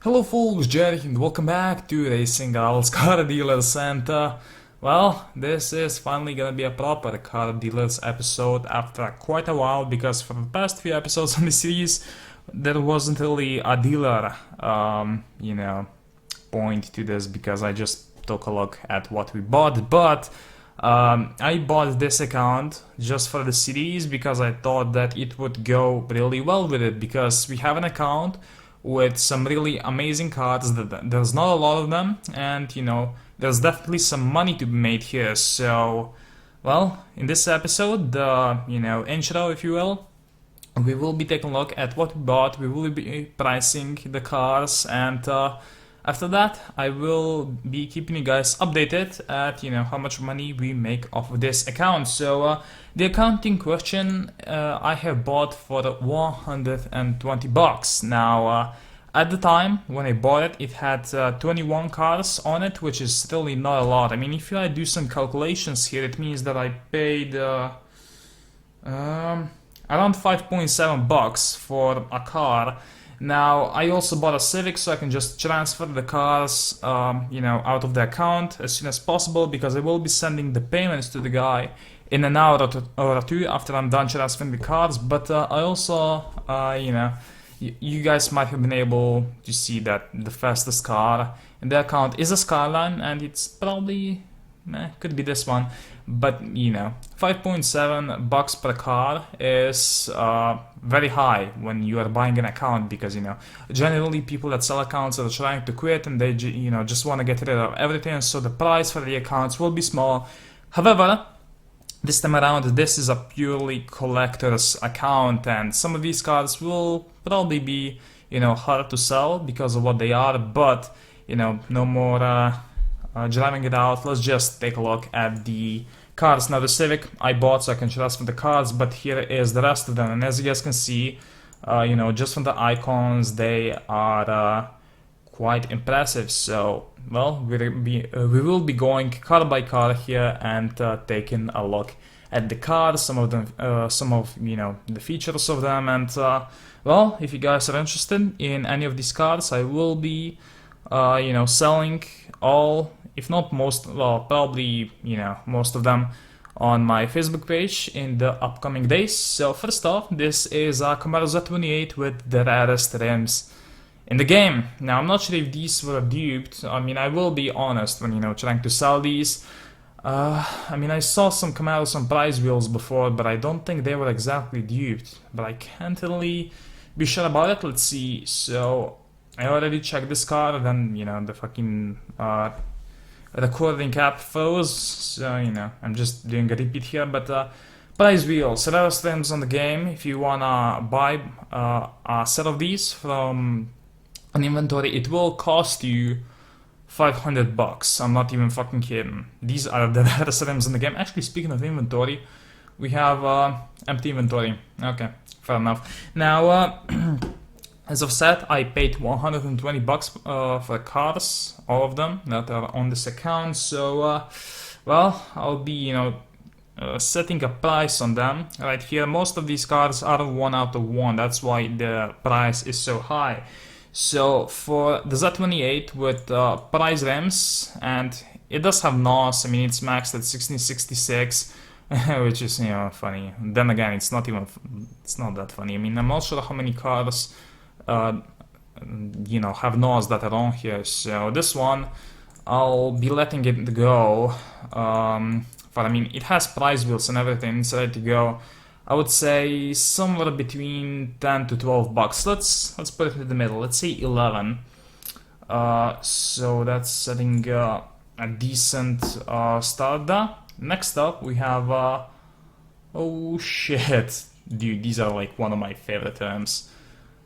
Hello folks, Jerry and welcome back to Racing Car Dealers and well, this is finally gonna be a proper car dealers episode after quite a while because for the past few episodes on the series there wasn't really a dealer point to this because I just took a look at what we bought, but I bought this account just for the series because I thought that it would go really well with it because we have an account with some really amazing cards that there's not a lot of them, and there's definitely some money to be made here. So well, in this episode, the intro if you will, we will be taking a look at what we bought, we will be pricing the cars, and after that I will be keeping you guys updated at how much money we make off of this account. So the account in question I have bought for 120 bucks. Now at the time when I bought it, it had 21 cars on it, which is really not a lot. I mean, if I do some calculations here, it means that I paid around 5.7 bucks for a car. Now I also bought a Civic, so I can just transfer the cars out of the account as soon as possible, because I will be sending the payments to the guy in an hour or two after I'm done transferring the cars. But I also you guys might have been able to see that the fastest car in the account is a Skyline, and it's probably could be this one, but 5.7 bucks per car is very high when you are buying an account, because generally people that sell accounts are trying to quit and they just want to get rid of everything, so the price for the accounts will be small. However, this time around this is a purely collector's account, and some of these cars will probably be hard to sell because of what they are, but no more driving it out. Let's just take a look at the cars. Now the Civic I bought so I can transfer the cars, but here is the rest of them, and as you guys can see, just from the icons they are quite impressive. So well, we will be going car by car here and taking a look at the cars, some of them, some of the features of them, and well, if you guys are interested in any of these cars, I will be selling all, if not most, well, probably most of them on my Facebook page in the upcoming days. So first off, this is a Camaro Z28 with the rarest rims in the game. Now I'm not sure if these were duped. I mean, I will be honest when trying to sell these. I mean, I saw some Camaros on prize wheels before, but I don't think they were exactly duped, but I can't really be sure about it. Let's see. So I already checked this car, then the fucking recording app froze, so I'm just doing a repeat here. But prize wheels, rarest rims on the game. If you wanna buy a set of these from an inventory, it will cost you 500 bucks. I'm not even fucking kidding. These are the rarest rims in the game. Actually, speaking of inventory, we have empty inventory. Okay, fair enough. Now as I've said, I paid 120 bucks for cars, all of them that are on this account. So well, I'll be setting a price on them right here. Most of these cars are 1 out of 1, that's why the price is so high. So for the Z28 with prize rims, and it does have NOS, I mean it's maxed at 1666, which is funny. Then again, it's not that funny. I mean, I'm not sure how many cars have NOS that are on here. So this one I'll be letting it go, but I mean it has prize wheels and everything, it's ready to go. I would say somewhere between 10 to 12 bucks. Let's put it in the middle. Let's say 11. So that's setting a decent start there. Next up we have oh shit, dude, these are like one of my favorite terms.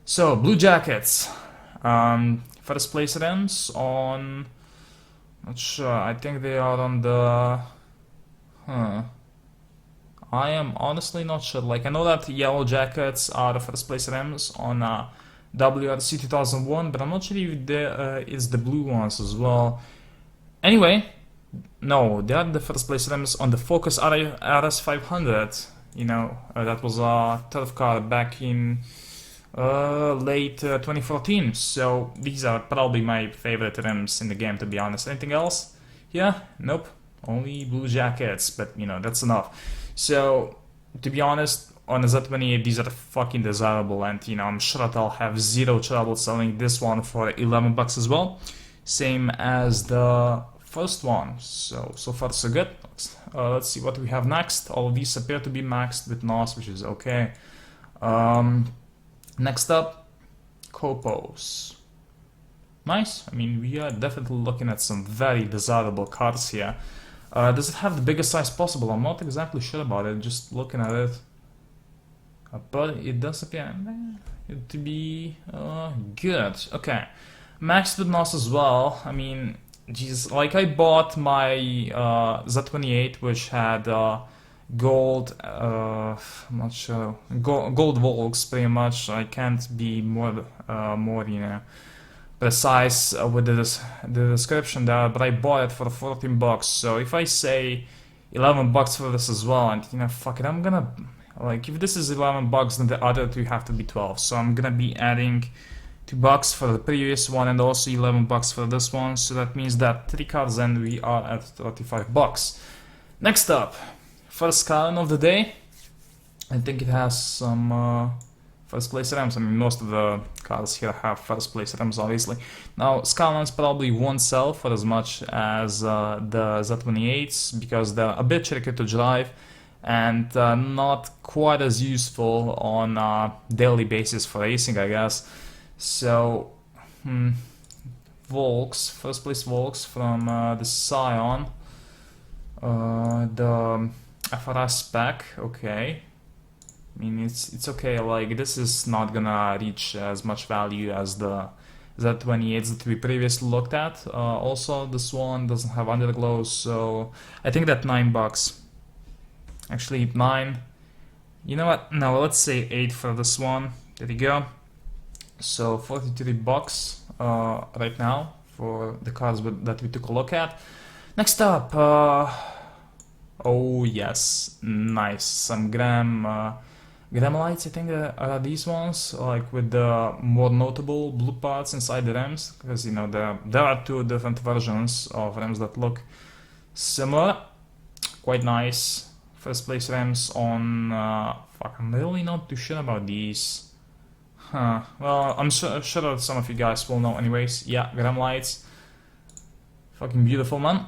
So Blue Jackets, first place rims on, not sure, I think they are on the I am honestly not sure. Like, I know that Yellow Jackets are the first place rims on WRC 2001, but I'm not sure if it's the blue ones as well. Anyway, no, they are the first place rims on the Focus RS 500. That was a turf car back in late 2014. So these are probably my favorite rims in the game, to be honest. Anything else? Yeah, nope. Only blue jackets, but you know, that's enough. So, to be honest, on the Z28, these are fucking desirable, and you know, I'm sure that I'll have zero trouble selling this one for 11 bucks as well. Same as the first one. So far so good. Let's see what we have next. All of these appear to be maxed with NOS, which is okay. Next up, Copos. Nice. I mean, we are definitely looking at some very desirable cars here. Does it have the biggest size possible? I'm not exactly sure about it, just looking at it. But it does appear to be good. Okay. Maxed with NOS as well. I mean, Jesus, like I bought my Z28, which had gold, I'm not sure, gold Volks pretty much. I can't be more, you know, precise with the description there, but I bought it for 14 bucks. So if I say 11 bucks for this as well, and you know, fuck it, I'm gonna, like, if this is 11 bucks, then the other two have to be 12. So I'm gonna be adding 2 bucks for the previous one and also 11 bucks for this one. So that means that 3 cards and we are at 35 bucks. Next up, first card of the day. I think it has some first place rims. I mean, most of the cars here have first place rims, obviously. Now, Skylines probably won't sell for as much as the Z28s because they're a bit tricky to drive and not quite as useful on a daily basis for racing, I guess. So, Volks, first place Volks from the Scion, the FRS spec, okay. I mean, it's okay, like, this is not gonna reach as much value as the Z28s that we previously looked at. Also, this one doesn't have underglow, so I think that 9 bucks. Actually, 9. You know what? No, let's say 8 for this one. There you go. So 43 bucks right now for the cars that we took a look at. Next up, oh yes, nice, some Gram lights. I think are these ones, like with the more notable blue parts inside the rims, because you know there are 2 different versions of rims that look similar. Quite nice. First place rims on. Fuck, I'm really not too sure about these. Huh. Well, I'm sure that some of you guys will know anyways. Yeah, Gram lights. Fucking beautiful, man.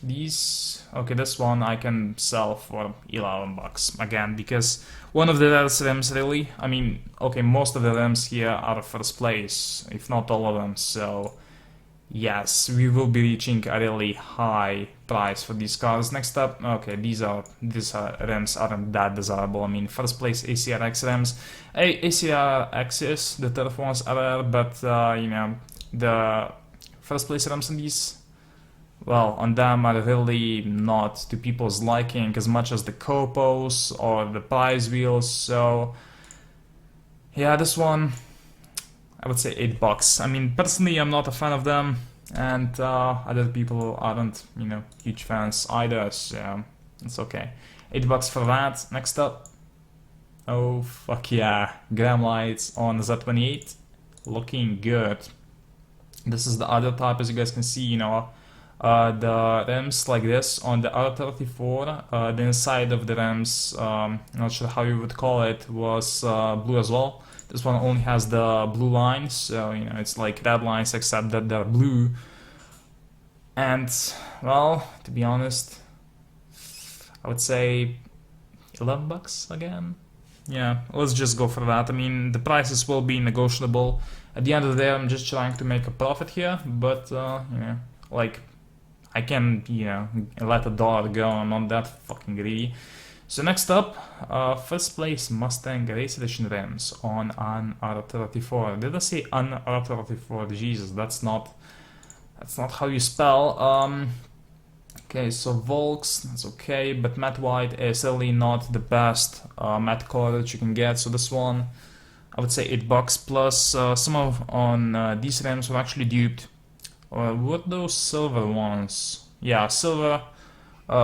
These, okay, this one I can sell for 11 bucks again, because one of the rarest rims, really. I mean, okay, most of the rims here are first place, if not all of them, so yes, we will be reaching a really high price for these cars. Next up, okay, these rims aren't that desirable. I mean, first place ACRX rims. ACRXs, the turf ones are rare, but you know, the first place rims on these, well, on them are really not to people's liking as much as the Copos or the prize wheels. So yeah, this one, I would say 8 bucks. I mean, personally, I'm not a fan of them, and other people aren't, you know, huge fans either, so it's okay. 8 bucks for that. Next up, oh fuck yeah, Gram lights on the Z28, looking good. This is the other type, as you guys can see, you know, the rims like this on the R34, the inside of the rims, not sure how you would call it, was blue as well. This one only has the blue lines, so you know, it's like red lines except that they're blue. And well, to be honest, I would say 11 bucks again. Yeah, let's just go for that. I mean, the prices will be negotiable. At the end of the day, I'm just trying to make a profit here, but you know, like, I can, you know, let $1 go. I'm not that fucking greedy. So next up, first place Mustang Race Edition rims on an R34. Did I say an R34? Jesus, that's not how you spell. Okay, so Volks, that's okay, but matte white is really not the best matte color that you can get. So this one, I would say 8 bucks plus. Some on these rims were actually duped. What those silver ones? Yeah, silver.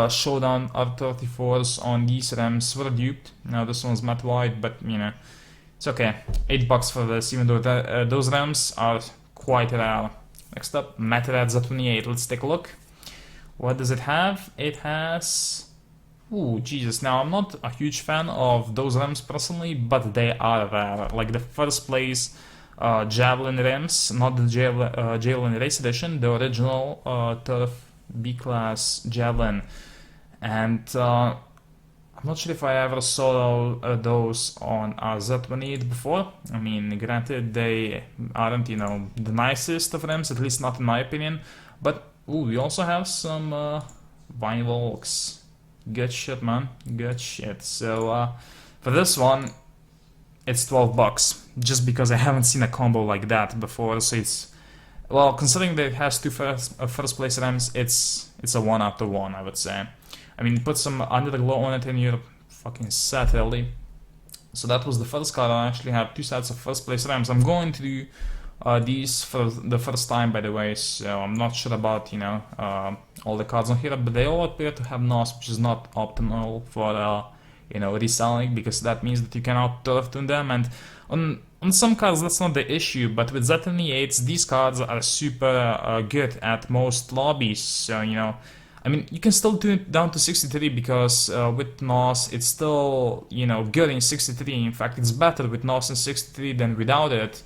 Showdown R34s on these rims were duped. Now this one's matte white, but you know, It's okay. $8 for this, even though those rims are quite rare. Next up, Meteorite Z28. Let's take a look. What does it have? It has... Ooh, Jesus. Now, I'm not a huge fan of those rims personally, but they are rare. Like the first place Javelin rims, not the Javelin Race Edition, the original Turf B-Class Javelin. And I'm not sure if I ever saw those on a Z28 before. I mean, granted, they aren't, you know, the nicest of rims, at least not in my opinion. But, ooh, we also have some Vine Volks. Good shit, man. Good shit. So, for this one, it's $12. Just because I haven't seen a combo like that before, so it's... Well, considering that it has two first place rims, it's a 1 out of 1, I would say. I mean, put some underglow on it and you're fucking set, really. So that was the first card. I actually have 2 sets of first place rims. I'm going to do these for the first time, by the way, so I'm not sure about, you know, all the cards on here, but they all appear to have NOS, which is not optimal for, you know, reselling, because that means that you cannot turf tune them, and on some cards that's not the issue, but with Z28s, these cards are super good at most lobbies, so, you know, I mean, you can still tune it down to 63 because with NOS it's still, you know, good in 63. In fact, it's better with NOS in 63 than without it.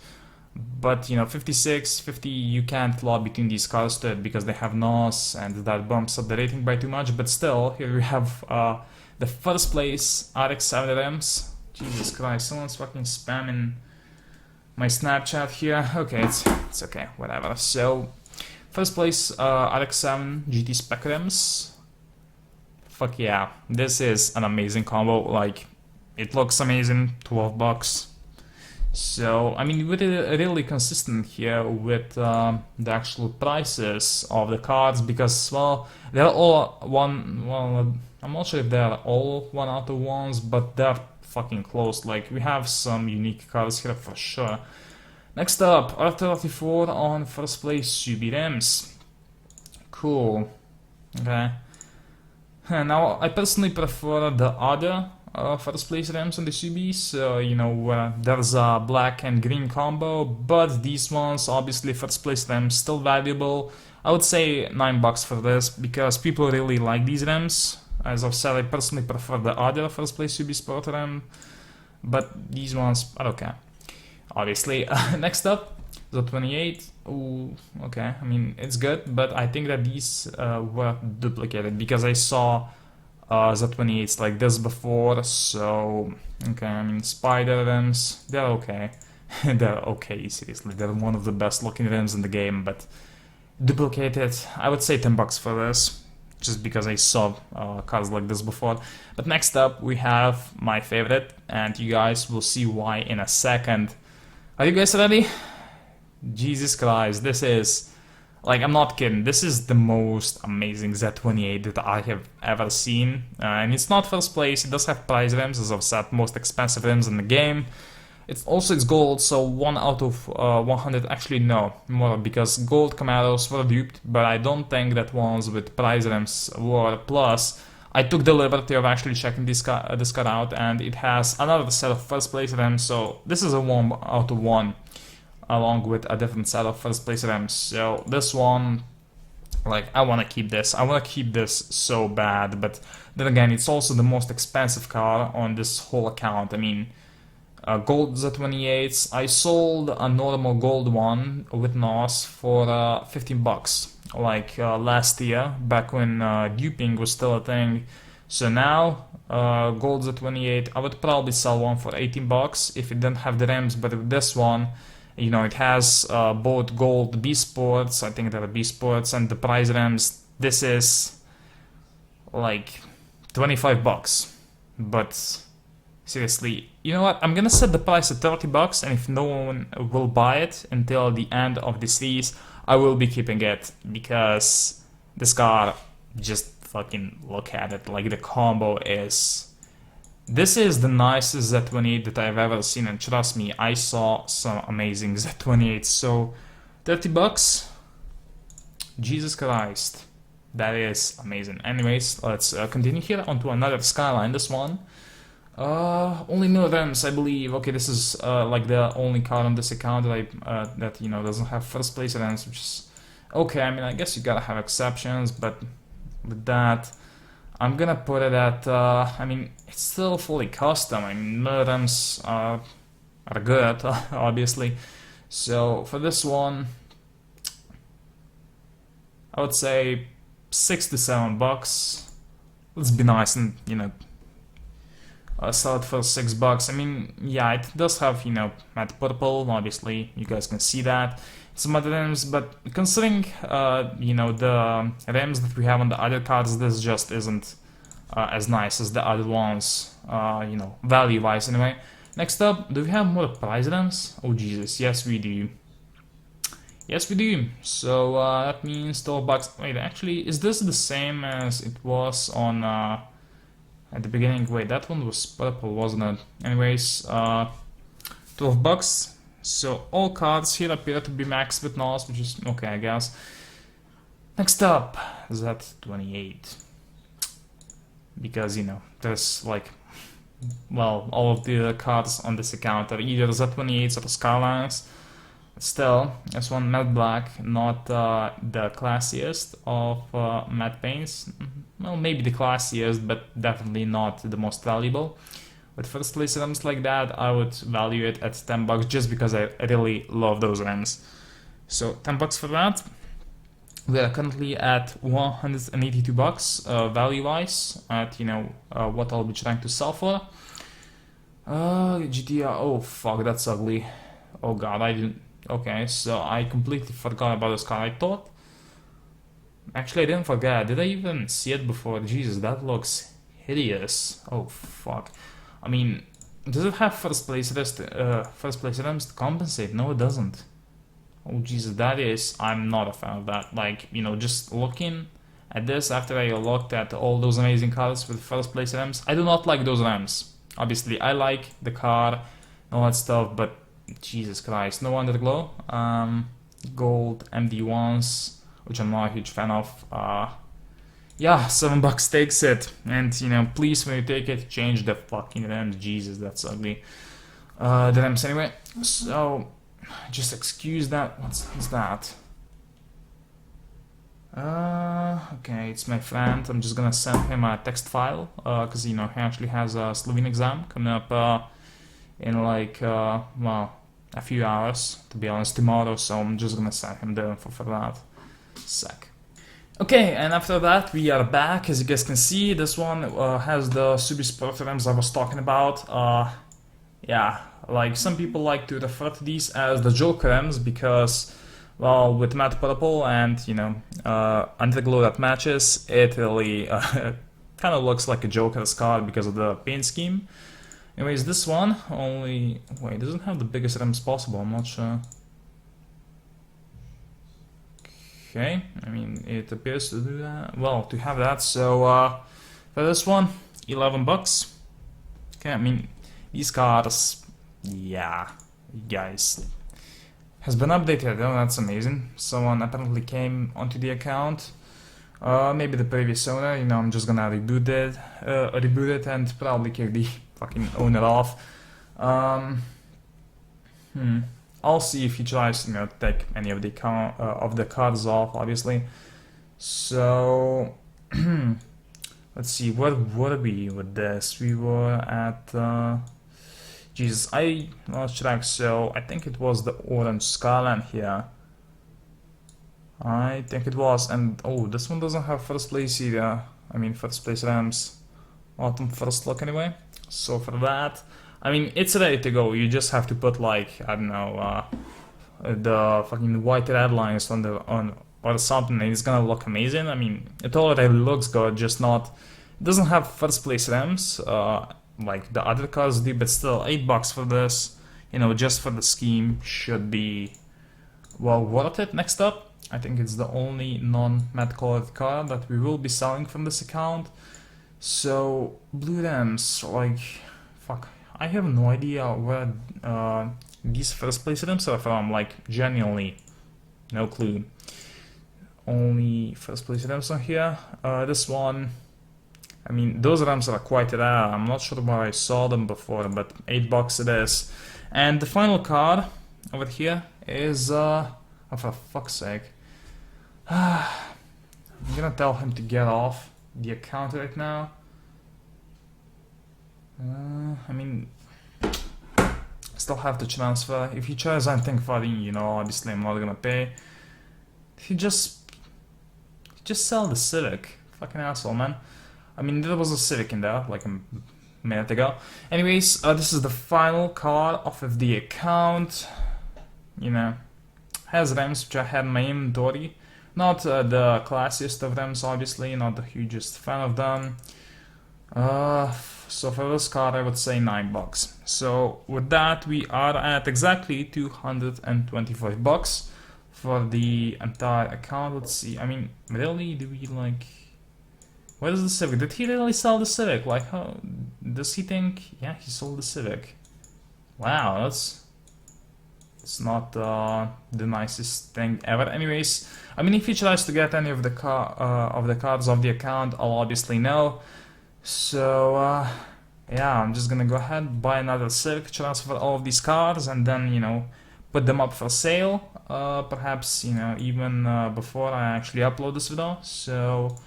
But, you know, 56, 50, you can't lobby between these cards to it because they have NOS and that bumps up the rating by too much. But still, here we have the first place RX-7 rims. Jesus Christ, someone's fucking spamming my Snapchat here. Okay, it's okay, whatever. So... First place, RX-7 GT Spec rims. Fuck yeah, this is an amazing combo. Like, it looks amazing. $12. So, I mean, we're really consistent here with the actual prices of the cards because, well, they're all one. Well, I'm not sure if they're all 1 out of 1s, but they're fucking close. Like, we have some unique cards here for sure. Next up, R34 on first place Subi rims. Cool. Okay. Now, I personally prefer the other first place rims on the Subis. You know, there's a black and green combo, but these ones, obviously, first place rims, still valuable. I would say $9 for this because people really like these rims. As I've said, I personally prefer the other first place Subi Sport rim, but these ones are okay. Obviously. Next up, the 28. Ooh, okay, I mean, it's good, but I think that these were duplicated because I saw the 28s like this before, so, okay, I mean, spider rims, they're okay. They're okay, seriously, they're one of the best looking rims in the game, but duplicated, I would say $10 for this, just because I saw cards like this before. But next up, we have my favorite, and you guys will see why in a second. Are you guys ready? Jesus Christ, this is, like, I'm not kidding, this is the most amazing Z28 that I have ever seen, and it's not first place, it does have prize rims, as I've said, most expensive rims in the game. It's gold, so 1 out of 100, actually no, more, because gold Camaros were duped, but I don't think that ones with prize rims were. Plus, I took the liberty of actually checking this card out, and it has another set of first place rims, so this is a 1 out of 1, along with a different set of first place rims. So this one, like, I want to keep this. I want to keep this so bad, but then again, it's also the most expensive car on this whole account. I mean, gold Z28s. I sold a normal gold one with NOS for $15. Like last year, back when duping was still a thing. So now, gold Z28, I would probably sell one for $18 if it didn't have the rims, but with this one, you know, it has both gold B Sports, I think they're B Sports, and the prize rims. This is like $25. But seriously, you know what? I'm gonna set the price at $30, and if no one will buy it until the end of the series, I will be keeping it because this car, just fucking look at it. Like, the combo is... This is the nicest Z28 that I've ever seen, and trust me, I saw some amazing Z28s. So, $30? Jesus Christ. That is amazing. Anyways, let's continue here onto another Skyline. This one, Only milligrams, I believe. Okay, this is like the only card on this account that that doesn't have first place items, which is okay. I mean, I guess you gotta have exceptions, but with that, I'm gonna put it at. I mean, it's still fully custom. I mean, milligrams are good, obviously. So for this one, I would say $6 to $7. Let's be nice and sell it for $6. I mean, yeah, it does have matte purple. Obviously, you guys can see that. Some other rims, but considering the rims that we have on the other cards, this just isn't as nice as the other ones. Value-wise anyway. Next up, do we have more prize rims? Oh Jesus, yes we do. Yes, we do. So that means $12. Wait, actually, is this the same as it was on at the beginning? Wait, that one was purple, wasn't it? Anyways, $12. So all cards here appear to be maxed with NOS, which is okay, I guess. Next up, Z28. Because there's like, well, all of the cards on this account are either Z28s or Skylines. Still, this one matte black, not the classiest of matte paints. Well, maybe the classiest, but definitely not the most valuable. With first place rims like that, I would value it at $10 just because I really love those rims. So $10 for that. We are currently at $182 value-wise at what I'll be trying to sell for. GTR. Oh fuck, that's ugly. Oh god, I didn't. Okay, so I completely forgot about this car. I thought... Actually, I didn't forget. Did I even see it before? Jesus, that looks hideous. Oh, fuck. I mean, does it have first place rims to compensate? No, it doesn't. Oh, Jesus, that is... I'm not a fan of that. Like, just looking at this after I looked at all those amazing cars with first place rims, I do not like those rims. Obviously, I like the car and all that stuff, but Jesus Christ, no underglow. Gold MD1s, which I'm not a huge fan of. Yeah, $7 takes it. And please, when you take it, change the fucking rims. Jesus, that's ugly. The rims anyway. So just excuse that. What's that? Okay, it's my friend. I'm just gonna send him a text file because he actually has a Slovene exam coming up in like well, a few hours, to be honest, tomorrow, so I'm just gonna send him the info for that. Sec. Okay, and after that we are back. As you guys can see, this one has the Subi Sport rims I was talking about. Yeah, like some people like to refer to these as the Joker rims because, well, with matte purple and underglow that matches, it really kind of looks like a Joker's card because of the paint scheme. Anyways, this one only... Wait, it doesn't have the biggest rims possible, I'm not sure. Okay, I mean, it appears to do that. Well, to have that, so for this one, $11. Okay, I mean, these cards, yeah, guys, has been updated. Oh, that's amazing. Someone apparently came onto the account. Maybe the previous owner, I'm just gonna reboot it and probably kick the fucking owner off. I'll see if he tries to take any of the cards off, obviously. So let's see, what were we with this? We were at Jesus, I lost track. So I think it was the orange Skyline here. I think it was, and oh, this one doesn't have first place either. I mean, first place rims. Autumn first look anyway. So for that, I mean, it's ready to go. You just have to put like, I don't know, the fucking white red lines on or something, and it's gonna look amazing. I mean, it already looks good, just not. It doesn't have first place rims like the other cars do, but still, $8 for this. Just for the scheme should be well worth it. Next up, I think it's the only non-matte colored car that we will be selling from this account. So, blue rims, like, fuck, I have no idea where these first place rims are from, like, genuinely, no clue. Only first place rims are here. This one, I mean, those rims are quite rare. I'm not sure where I saw them before, but $8 it is. And the final car over here is, oh, for fuck's sake. I'm gonna tell him to get off the account right now. I mean, still have to transfer. If he tries anything funny, you know, obviously I'm not gonna pay. He just sell the Civic. Fucking asshole, man. I mean, there was a Civic in there, like a minute ago. Anyways, this is the final car off of the account. You know, has rims which I had in my inventory. Not the classiest of rims, obviously, not the hugest fan of them. So for this car, I would say $9. So with that, we are at exactly $225 for the entire account. Let's see. I mean, really, do we like? Where is the Civic? Did he really sell the Civic? Like, how does he think? Yeah, he sold the Civic. Wow, it's not the nicest thing ever. Anyways, I mean, if he tries to get any of the cards of the account, I'll obviously know. So yeah, I'm just gonna go ahead, buy another Civic, transfer all of these cars, and then, you know, put them up for sale. Perhaps, you know, even before I actually upload this video. So,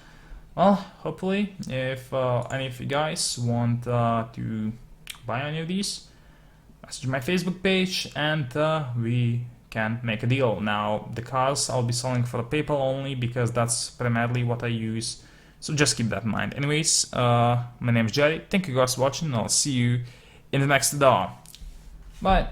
well, hopefully, if any of you guys want to buy any of these, message my Facebook page, and we can make a deal. Now, the cars I'll be selling for PayPal only, because that's primarily what I use. So just keep that in mind. Anyways, my name is Jerry. Thank you guys for watching, and I'll see you in the next video. Bye.